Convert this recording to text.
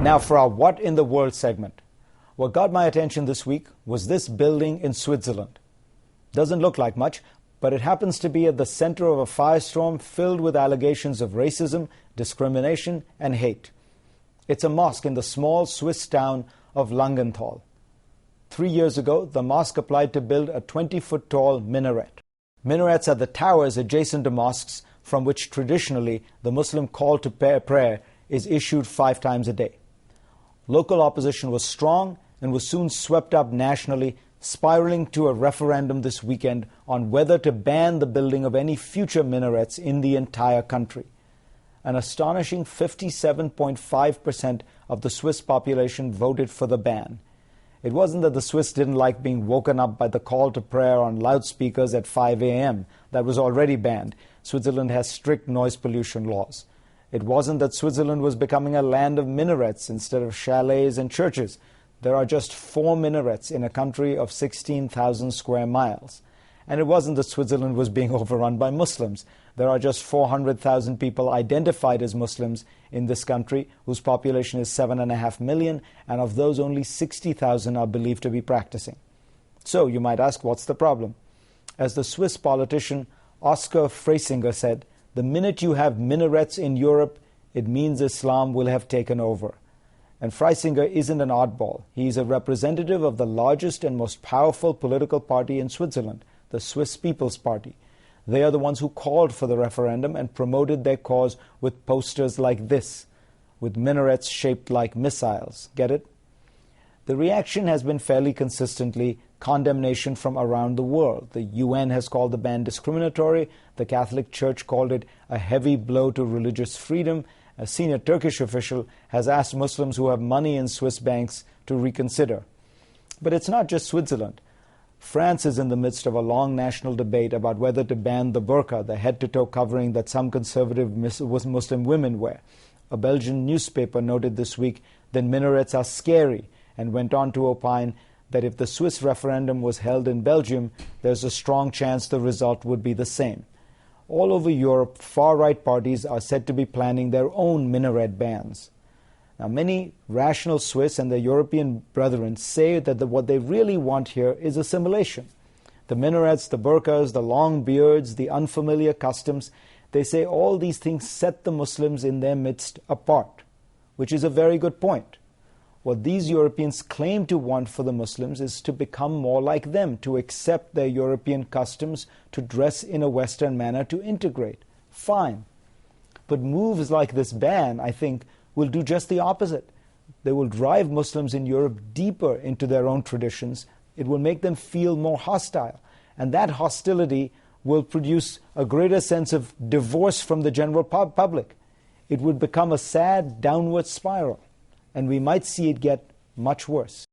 Now for our What in the World segment. What got my attention this week was this building in Switzerland. Doesn't look like much, but it happens to be at the center of a firestorm filled with allegations of racism, discrimination, and hate. It's a mosque in the small Swiss town of Langenthal. 3 years ago, the mosque applied to build a 20-foot-tall minaret. Minarets are the towers adjacent to mosques from which traditionally the Muslim call to prayer is issued 5 times a day. Local opposition was strong and was soon swept up nationally, spiraling to a referendum this weekend on whether to ban the building of any future minarets in the entire country. An astonishing 57.5% of the Swiss population voted for the ban. It wasn't that the Swiss didn't like being woken up by the call to prayer on loudspeakers at 5 a.m. That was already banned. Switzerland has strict noise pollution laws. It wasn't that Switzerland was becoming a land of minarets instead of chalets and churches. There are just 4 minarets in a country of 16,000 square miles. And it wasn't that Switzerland was being overrun by Muslims. There are just 400,000 people identified as Muslims in this country, whose population is 7.5 million, and of those only 60,000 are believed to be practicing. So you might ask, what's the problem? As the Swiss politician Oskar Freisinger said, the minute you have minarets in Europe, it means Islam will have taken over. And Freisinger isn't an oddball. He is a representative of the largest and most powerful political party in Switzerland, the Swiss People's Party. They are the ones who called for the referendum and promoted their cause with posters like this, with minarets shaped like missiles. Get it? The reaction has been fairly consistently condemnation from around the world. The UN has called the ban discriminatory. The Catholic Church called it a heavy blow to religious freedom. A senior Turkish official has asked Muslims who have money in Swiss banks to reconsider. But it's not just Switzerland. France is in the midst of a long national debate about whether to ban the burqa, the head-to-toe covering that some conservative Muslim women wear. A Belgian newspaper noted this week that minarets are scary and went on to opine that if the Swiss referendum was held in Belgium, there's a strong chance the result would be the same. All over Europe, far-right parties are said to be planning their own minaret bans. Now, many rational Swiss and their European brethren say that what they really want here is assimilation. The minarets, the burqas, the long beards, the unfamiliar customs, they say all these things set the Muslims in their midst apart, which is a very good point. What these Europeans claim to want for the Muslims is to become more like them, to accept their European customs, to dress in a Western manner, to integrate. Fine. But moves like this ban, I think, will do just the opposite. They will drive Muslims in Europe deeper into their own traditions. It will make them feel more hostile. And that hostility will produce a greater sense of divorce from the general public. It would become a sad downward spiral. And we might see it get much worse.